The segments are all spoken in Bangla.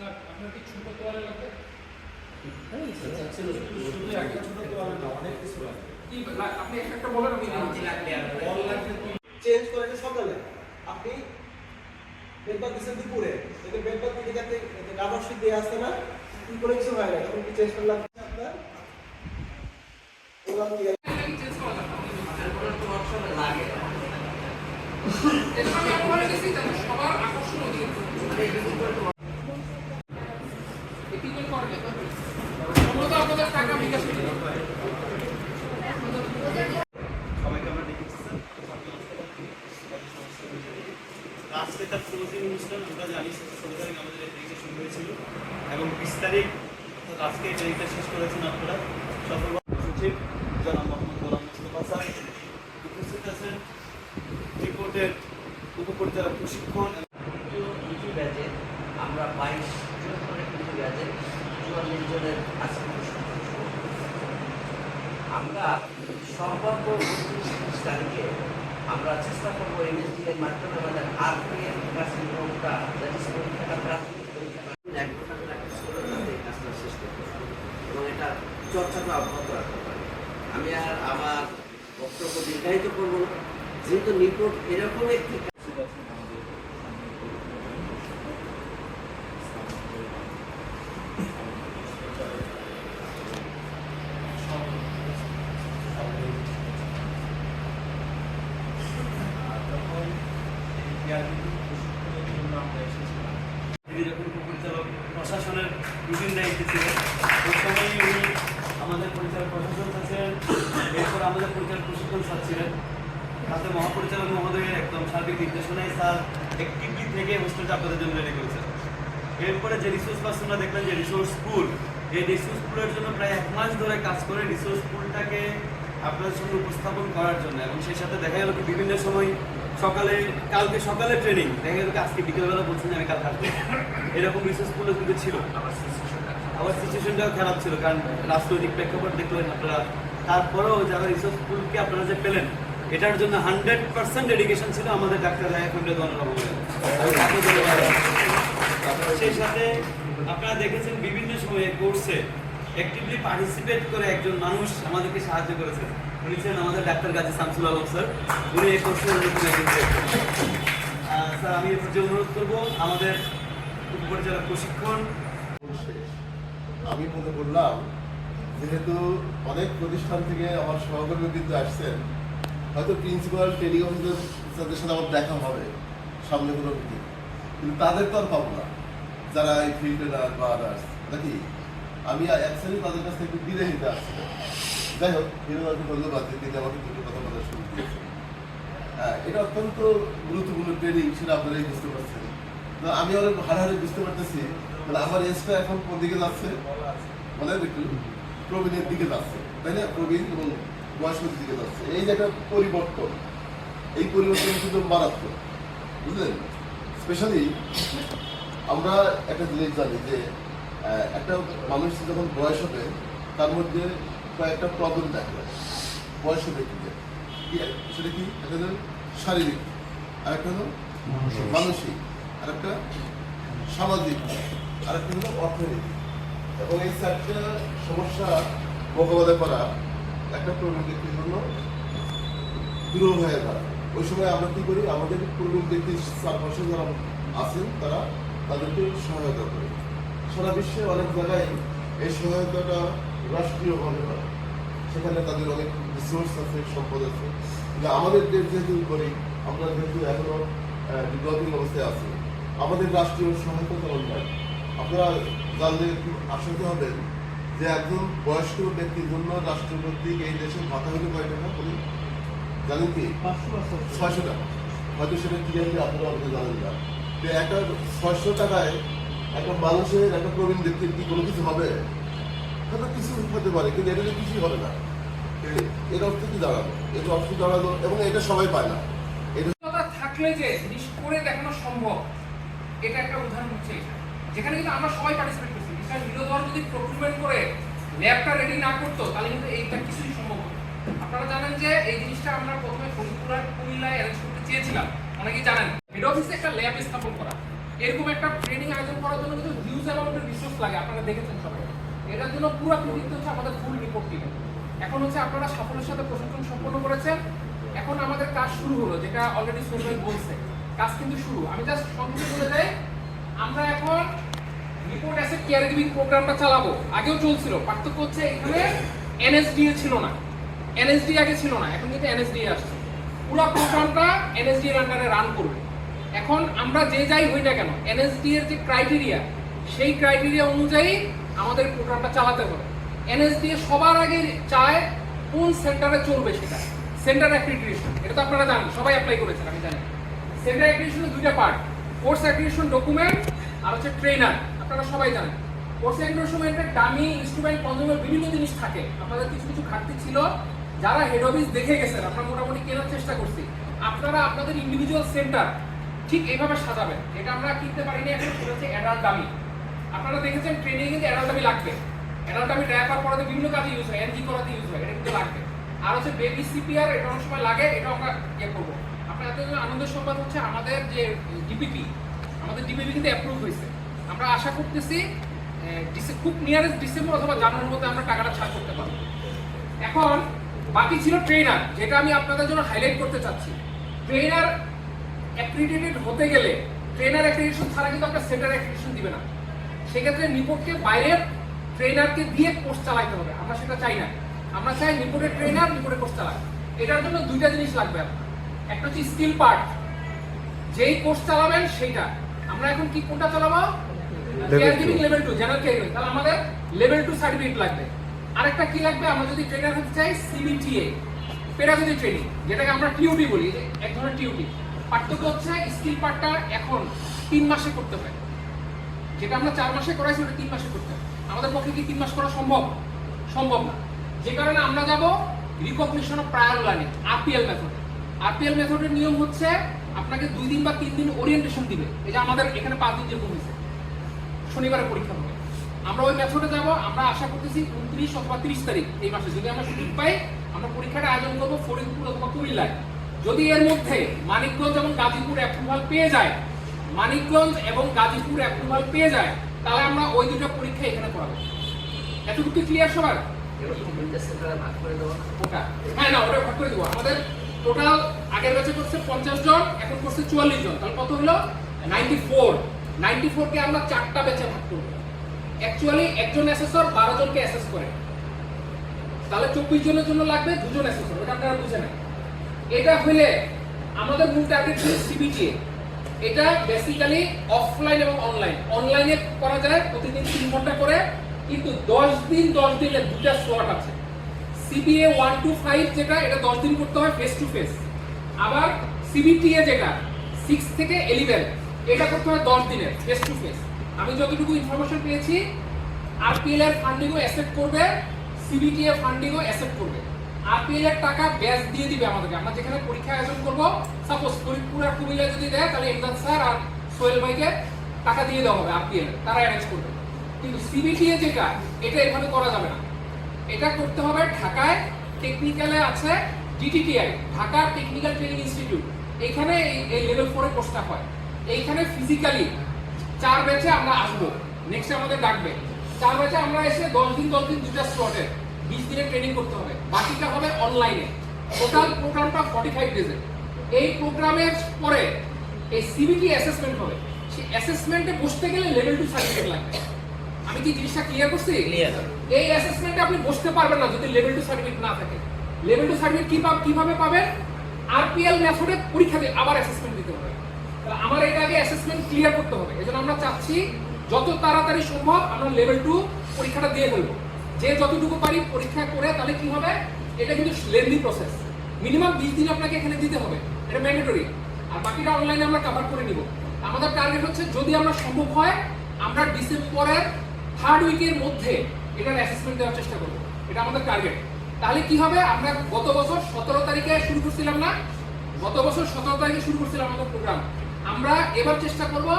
আপনার কি ছোট তোয়ালে লাগবে? আপনি একটা বলেন, আমি চেঞ্জ করেন সকালে, আপনি বেডবাদ দিচ্ছেন দুপুরে, এতে বেডবাদ দিকে যাতে রাবার শীট দিয়ে আসতে না কি করে কিছু হয় না, তখন কি চেঞ্জ করলাম আপনার ওগুলো কি চেঞ্জ করা লাগে এটা আমি বলে দিছি যেন সবার আকর্ষণ ওদিকে এটি করে করবে মূলত আপনাদের টাকা বিকাশ করবে। সবাইকে আমরা ডেকেছি স্যার। আজকে তার ক্লোজিং অনুষ্ঠান আমরা জানি 16 তারিখ আমাদের এডিটে শুরু হয়েছিল এবং 20 তারিখ আজকে এডিটটা শেষ করেছেন আপনারা। সকল সচিব জনাব মোহাম্মদ গোলাম মুস্তফা স্যার উপস্থিত আছেন, রিপোর্টের উপপরিচালক প্রশিক্ষণ কিছু ব্যাচে আমরা 22 জন করে কিছু ব্যাচে 44 জনের আজকে আমরা সম্ভাব্য 29 তারিখে আমরা চেষ্টা করবো এমএসডি এর মাধ্যমে আমাদের আরপিএম ক্লাসের নিয়মটা পরীক্ষাটা প্রাথমিক পরীক্ষা 1 ঘন্টা করে প্র্যাকটিস করে যাতে এই কাজটা শেষ করতে পারি এবং এটা চর্চাটা অব্যাহত রাখতে পারি। আমি আর আমার বক্তব্য দীর্ঘায়িত করবো না, যেহেতু নিকট এরকম একটি যখন উপপরিচালক প্রশাসনের রুটিন দায়িত্বে ছিলেন ওই সময় উনি আমাদের পরিচালক প্রশাসন ছিলেন, এরপর আমাদের পরিচালক প্রশিক্ষণ স্যার ছিলেন, সাথে মহাপরিচালক মহোদয়ের একদম সার্বিক নির্দেশনায় স্যার অ্যাক্টিভলি থেকে হোস্টেলটা আপনাদের জন্য রেডি করেছেন। এরপরে যে রিসোর্স পার্সনরা দেখলেন যে রিসোর্স পুল, এই রিসোর্স পুলের জন্য প্রায় 1 মাস ধরে কাজ করে রিসোর্স পুলটাকে আপনাদের সঙ্গে উপস্থাপন করার জন্য, এবং সেই সাথে দেখা গেল কি বিভিন্ন সময় সকালে কালকে সকালে ট্রেনিং, দেখা গেল কি আজকে বিকেলবেলা বলছেন যে আমি কাল থাকবো, এরকম রিসোর্স পুলও কিন্তু ছিল। আবার সিচুয়েশনটাও খারাপ ছিল, কারণ রাজনৈতিক প্রেক্ষাপট দেখলেন আপনারা। তারপরেও যারা রিসোর্স পুলকে আপনারা যে পেলেন এটার জন্য 100% ডেডিকেশন ছিল আমাদের ডাক্তার সেই সাথে আপনারা দেখেছেন বিভিন্ন সময়ে কোর্সে অ্যাক্টিভলি পার্টিসিপেট করে একজন মানুষ আমাদেরকে সাহায্য করেছেন, উনি ছিলেন আমাদের ডাক্তার গাজী শামসুল আলম স্যার। উনি এই কোর্সে স্যার আমি এর যে অনুরোধ করবো আমাদের উপপরিচালক প্রশিক্ষণ। আমি মনে করলাম যেহেতু অনেক প্রতিষ্ঠান থেকে আমার সহকর্মী কিন্তু আসছেন, হয়তো প্রিন্সিপাল ট্রেনিং অফিসারদের সাথে আমার দেখা হবে সামনে কোনো মিটিং, কিন্তু তাদের তো আর পাবো না যারা এই ফিল্ডে বা আদার্স নাকি। আমি অ্যাকচুয়ালি তাদের কাছ থেকে একটু বিদায় নিতে আসছিলাম। যাই হোক, বিনোদনকে ধন্যবাদ যে তিনি আমাকে দুটো কথা বলার শুরু করেছেন। এটা অত্যন্ত গুরুত্বপূর্ণ ট্রেনিং, সেটা আপনারাই বুঝতে পারছেন। তো আমি অনেক হাড়াহাড়ি বুঝতে পারতেছি মানে আমার এজটা এখন কোন দিকে যাচ্ছে, মানে একটু প্রবীণের দিকে যাচ্ছে, তাই না? প্রবীণ এবং বয়স্কের দিকে যাচ্ছে। এই যে একটা পরিবর্তন, এই পরিবর্তন কিন্তু মারাত্মক, বুঝলেন? স্পেশালি আমরা একটা জিনিস জানি যে একটা মানুষ যখন বয়স হবে তার মধ্যে কয়েকটা প্রবলেম দেখা যায় বয়স্ক ব্যক্তিদের। সেটা কি? একটা হলো শারীরিক, আরেকটা হলো মানসিক, আরেকটা সামাজিক, আরেকটা হলো অর্থনৈতিক। এবং এই 4টা সমস্যা মোকাবেলা করা একটা প্রবীণ ব্যক্তির জন্য দুরূহ হয়ে দাঁড়ায়। ওই সময় আমরা কি করি, আমাদের প্রবীণ ব্যক্তির চারপাশে যারা আছেন তারা তাদেরকে সহায়তা করে। সারা বিশ্বে অনেক জায়গায় এই সহায়তাটা রাষ্ট্রীয়ভাবে হয়, সেখানে তাদের অনেক রিসোর্স আছে, সম্পদ আছে। কিন্তু আমাদের দেশ যেহেতু করি, আমরা যেহেতু এখনো ডেভেলপিং অবস্থায় আছি, আমাদের রাষ্ট্রীয় সহায়তা তেমন নাই। আপনারা জানলে একটু আশঙ্ক হবেন যে একজন বয়স্ক ব্যক্তির জন্য রাষ্ট্র কর্তৃক এই দেশের ভাতা হলে কয় টাকা বলি জানেন কি? 600 টাকা। হয়তো সেটা কি জানি আপনারা আমাকে জানেন না। যে একটা 600 টাকায় একটা মানুষের, একটা প্রবীণ ব্যক্তির কি কোনো কিছু হবে? হয়তো কিছু হতে পারে, কিন্তু এটা কিছুই হবে না। এর অর্থ কি দাঁড়ালো? এটা অর্থ দাঁড়ালো, এবং এটা সবাই পায় না। এটা থাকলে যে জিনিস করে দেখানো সম্ভব, এটা একটা উদাহরণ হচ্ছে যেখানে কিন্তু আমরা সবাই পার্টিসিপেট করছি। বিশাল বিরোধী যদি প্রক্রিউরমেন্ট করে ল্যাবটা রেডি না করতো তাহলে কিন্তু এইটা কিছুই সম্ভব হতো। আপনারা জানেন যে এই জিনিসটা আমরা প্রথমে ফরিদপুর আর কুমিল্লায় অ্যারেঞ্জ করতে চেয়েছিলাম, অনেকেই জানেন। হেড অফিসে একটা ল্যাব স্থাপন করা, এরকম একটা ট্রেনিং আয়োজন করার জন্য কিন্তু হিউজ অ্যামাউন্টের রিসোর্স লাগে, আপনারা দেখেছেন সবাই। এটার জন্য পুরো কৃতিত্ব হচ্ছে আমাদের ফুল রিপোর্ট টিমের। এখন হচ্ছে আপনারা সাফল্যের সাথে প্রশিক্ষণ সম্পন্ন করেছেন, এখন আমাদের কাজ শুরু হলো, যেটা অলরেডি সোহেল ভাই বলছে, কাজ কিন্তু শুরু। আমি জাস্ট সংক্ষেপে বলে যাই, আমরা এখন রিপোর্ট অ্যাসেট কেয়ার গিভিং প্রোগ্রামটা চালাবো। আগেও চলছিল, পার্থক্য হচ্ছে এখানে এনএসডিএ ছিল না, এনএসডি আগে ছিল না, এখন কিন্তু এনএসডিএ আসছে। পুরো প্রোগ্রামটা এনএসডি এর আন্ডারে রান করবে। এখন আমরা যে যাই হই না কেন, এনএসডি এর যে ক্রাইটেরিয়া, সেই ক্রাইটেরিয়া অনুযায়ী আমাদের প্রোগ্রামটা চালাতে হবে। এনএসডি সবার আগে চায় কোন সেন্টারে চলবে, সেটা সেন্টার অ্যাক্রিডিটেশন। এটা তো আপনারা জানেন, সবাই অ্যাপ্লাই করেছেন, আমি জানি। সেন্টার অ্যাক্রিডিটেশনের দুইটা পার্ট, কোর্স অ্যাক্রিডিটেশন ডকুমেন্ট আর হচ্ছে ট্রেনার। আপনারা সবাই জানেন কোর্স অ্যাক্রিডিটেশনের ডামি, ইনস্ট্রুমেন্ট, কনজিউমার বিভিন্ন জিনিস থাকে। আপনাদের কিছু কিছু ঘাটতি ছিল, যারা হেড অফিস দেখে গেছেন, আমরা মোটামুটি কেনার চেষ্টা করছি। আপনারা আপনাদের ইন্ডিভিজুয়াল সেন্টার ঠিক এইভাবে সাজাবেন। এটা আমরা কিনতে পারিনি এখন, সেটা হচ্ছে অ্যাডাল্ট ডামি। আপনারা দেখেছেন ট্রেনিং কিন্তু অ্যাডাল্ট ডামি লাগবে। অ্যাডাল্ট ডামি ড্রাইভার করাতে বিভিন্ন কাজে ইউজ হয়, এনজি করাতে ইউজ হয়, এটা কিন্তু লাগবে। আর হচ্ছে বেবি সিপিআর, এটা অনেক সময় লাগে, এটা আমরা ইয়ে করবো। আপনার এত আনন্দের সংবাদ হচ্ছে আমাদের যে ডিপিপি, আমাদের ডিপিপি কিন্তু অ্যাপ্রুভ হয়েছে। আমরা আশা করতেছি খুব নিয়ারেস্ট ডিসেম্বর অথবা জানুয়ারির মধ্যে আমরা টাকাটা ছাড় করতে পারবো। এখন বাকি ছিল ট্রেনার, যেটা আমি আপনাদের জন্য হাইলাইট করতে চাচ্ছি। ট্রেনার অ্যাক্রিডিটেড হতে গেলে, ট্রেনার অ্যাক্রিডিটেশন ছাড়া কিন্তু আপনার সেন্টার অ্যাক্রিডিটেশন দিবে না। সেক্ষেত্রে নিপোর্টকে বাইরের ট্রেনারকে দিয়ে কোর্স চালাইতে হবে, আমরা সেটা চাই না। আমরা চাই নিপোর্টের ট্রেনার নিপোর্টে কোর্স চালায়। এটার জন্য দুইটা জিনিস লাগবে আপনার, একটা হচ্ছে স্কিল পার্ট, যেই কোর্স চালাবেন সেইটা। আমরা এখন কি কোনটা চালাবো? Care giving level 2, general care giving, তাহলে আমাদের লেভেল 2 সার্টিফিকেট লাগবে। আরেকটা কি লাগবে? আমরা যদি ট্রেনার হতে চাই, সিবিটিএ, পেডাগজি ট্রেনিং, যেটাকে আমরা টিউটি বলি, এক ধরনের টিউটি। পার্থক্য হচ্ছে স্কিল পার্টটা এখন 3 মাসে করতে হয়, যেটা আমরা 4 মাসে করাইছি ওটা 3 মাসে করতে হয়। আমাদের পক্ষে কি 3 মাস করা সম্ভব? সম্ভব না। যে কারণে আমরা যাব recognition of prior learning, RPL method. RPL মেথডের নিয়ম হচ্ছে আপনাকে 2 দিন বা 3 দিন ওরিয়েন্টেশন দিবে। এই যে আমাদের এখানে 5 দিন যেরকম হয়েছে, শনিবারে পরীক্ষা হবে, আমরা ওই মেথডে যাব। আমরা আশা করতেছি 29 অথবা 30 তারিখ এই মাসে যদি আমরা সুযোগ পাই, আমরা পরীক্ষাটা আয়োজন করবো ফরিদপুর অথবা কুমিল্লায়। যদি এর মধ্যে মানিকগঞ্জ এবং গাজীপুর অ্যাপ্রুভাল পেয়ে যায়, মানিকগঞ্জ এবং গাজীপুর অ্যাপ্রুভাল পেয়ে যায়, তাহলে আমরা ওই দুটো পরীক্ষা এখানে করাবো। এতটুকু ক্লিয়ার সবার? ভাগ করে দেবো ওটা, হ্যাঁ না, ওটা ভাগ করে দেবো। আমাদের টোটাল আগের ব্যাচে করছে 50 জন, এখন করছে 44 জন, তাহলে কত হলো? 94। 94 কে আমরা 4টা ব্যাচে ভাগ করবো। অ্যাকচুয়ালি একজন অ্যাসেসর 12 জনকে অ্যাসেস করে, তাহলে 24 জনের জন্য লাগবে 2 জন অ্যাসেসর। এটা আপনারা বুঝে নেন। এটা হলে আমাদের মূল টার্গেট ছিল সিবিটিএ। এটা বেসিক্যালি অফলাইন এবং অনলাইন। অনলাইনে করা যায় প্রতিদিন 3 ঘন্টা করে, কিন্তু 10 দিনের 2টা স্লট আছে। সিবিএ 1 to 5 যেটা, এটা 10 দিন করতে হয় ফেস টু ফেস। আবার সিবিটিএ যেটা 6 থেকে 11, এটা করতে হয় 10 দিনের ফেস টু ফেস। আমি যতটুকু ইনফরমেশন পেয়েছি, আরপিএল এর ফান্ডিংও অ্যাসেপ্ট করবে, সিবিটিএ ফান্ডিংও অ্যাসেপ্ট করবে। আরপিএল এর টাকা ব্যাচ দিয়ে দিবে আমাদেরকে। আমরা যেখানে পরীক্ষা আয়োজন করব, সাপোজ ফরিদপুর আর কুমিল্লা যদি দেয়, তাহলে ইমরান স্যার আর সোহেল ভাইকে টাকা দিয়ে দেওয়া হবে, আরপিএল তারা অ্যারেঞ্জ করবে। কিন্তু সিবিটিএ যেটা, এটা এভাবে করা যাবে না। এটা করতে হবে ঢাকায় টেকনিক্যালে আছে ডিটিটিআই, ঢাকা টেকনিক্যাল ট্রেনিং ইনস্টিটিউট। এইখানে এই লেভেল 4 এ কোর্সটা হয়। এইখানে ফিজিক্যালি 4 ব্যাচে আমরা আসবো, নেক্সট আমাদের ডাকবে। 4 ব্যাচে আমরা এসে 10 দিন 2টা স্লটে 20 দিনের ট্রেনিং করতে হবে, বাকিটা হবে অনলাইনে। টোটাল প্রোগ্রামটা 45 ডেজের। এই প্রোগ্রামের পরে এই সিবিটি অ্যাসেসমেন্ট হবে। সেই অ্যাসেসমেন্টে বসতে গেলে লেভেল 2 সার্টিফিকেট লাগবে। আমি কি জিনিসটা ক্লিয়ার করছি? ক্লিয়ার। এই অ্যাসেসমেন্টে আপনি বসতে পারবেন না যদি লেভেল 2 সার্টিফিকেট না থাকে। লেভেল 2 সার্টিফিকেট কিভাবে পাবেন? আরপিএল মেথডে পরীক্ষা দিয়ে আবার অ্যাসেসমেন্ট দিতে হবে। তাহলে আমার এর আগে অ্যাসেসমেন্ট ক্লিয়ার করতে হবে। এজন্য আমরা চাচ্ছি যত তাড়াতাড়ি সম্ভব আমরা লেভেল 2 পরীক্ষাটা দিয়ে ফেলবো। যে যতটুকু পারি পরীক্ষা করে, তাহলে কি হবে? এটা কিন্তু লেন্দি প্রসেস, মিনিমাম 20 দিন আপনাকে এখানে দিতে হবে, এটা ম্যান্ডেটরি। আর বাকিটা অনলাইনে আমরা কভার করে নিব। আমাদের টার্গেট হচ্ছে যদি আমরা সম্ভব হয়, আমরা ডিসেম্বরের 3rd উইকের মধ্যে এটার অ্যাসেসমেন্ট দেওয়ার চেষ্টা করব। এটা আমাদের টার্গেট। তাহলে কি হবে? আমরা গত বছর 17 তারিখে শুরু করছিলাম না? গত বছর 17 তারিখে শুরু করছিলাম আমাদের প্রোগ্রাম। আমরা এবার চেষ্টা করব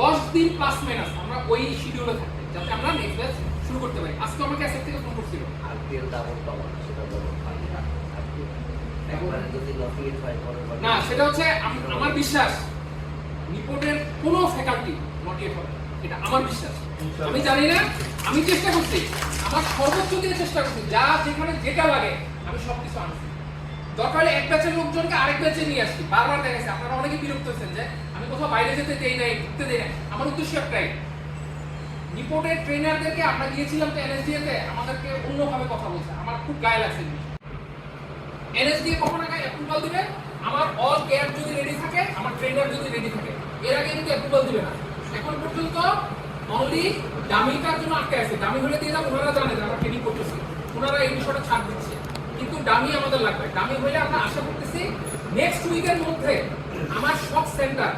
10 দিন প্লাস মাইনাস আমরা ওই শিডিউলে থাকতে, যাতে আমরা নেক্সট ব্যাচ শুরু করতে পারি। আজকে আমাকে অ্যাসেট থেকে ফোন করছিল, আরপিএল ডাবল পাওয়া, সেটা বলো একবারে যদি লকিট হয় পরে না সেটা হচ্ছে আমার বিশ্বাস নিপনের কোনো ফ্যাকাল্টি নট ইয়েট হবে, এটা আমার বিশ্বাস। আমি জানি না, আমি চেষ্টা করছি, আমার সর্বোচ্চ দিয়ে চেষ্টা করছি, যা যেখানে যেটা লাগে আমি সবকিছু আনছি। দরকার হলে এক ব্যাচের লোকজনকে আরেক ব্যাচে নিয়ে আসছি। বারবার দেখা গেছে আপনারা অনেকে বিরক্ত হচ্ছেন যে আমি কোথাও বাইরে যেতে দেই নাই, ঘুরতে দেই না। আমার উদ্দেশ্য একটাই, নিপনের ট্রেনারদেরকে আমরা গিয়েছিলাম তো এনএসডিএ তে, আমাদেরকে অন্যভাবে কথা বলছে, আমার খুব গায়ে লাগছে। এনএসডিএ কখন আগে অ্যাপ্রুভাল দিবে? আমার অল কেয়ার যদি রেডি থাকে, আমার ট্রেনার যদি রেডি থাকে, এর আগে কিন্তু অ্যাপ্রুভাল দিবে না। এখন পর্যন্ত অনলি ডামিটার জন্য আটকে আছে। ডামি হলে দিয়ে দাম, ওনারা জানে যে আমরা ট্রেনিং করতেছি, ওনারা এই বিষয়টা ছাড় দিচ্ছে, কিন্তু ডামি আমাদের লাগবে। ডামি হলে আমরা আশা করতেছি নেক্সট উইকের মধ্যে আমার সব সেন্টার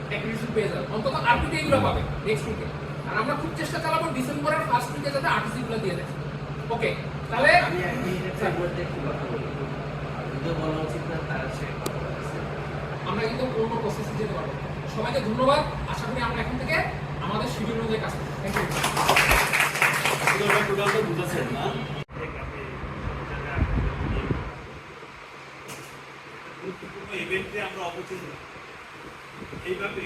অ্যাক্রিডিটেশন পেয়ে যাবে, অন্তত আরপিটি গুলো পাবে নেক্সট উইকে। আর আমরা খুব চেষ্টা চালাবো ডিসেম্বরের ফার্স্ট উইকে যাতে আরটিসি গুলো দিয়ে দেয়। ওকে, তাহলে আমি এর মধ্যে একটু কথা বলি, যদিও বলা উচিত না, তার সে কথা বলেছে। আমরা কিন্তু অন্য প্রসেসে যেতে পারবো। সবাইকে ধন্যবাদ, আশা করি আমরা এখন থেকে আমাদের শিডিউল অনুযায়ী কাজ করবো। Thank you. টোটালটা বুঝাচ্ছেন না? গুরুত্বপূর্ণ ইভেন্টে আমরা অপরচুনিটি এইভাবে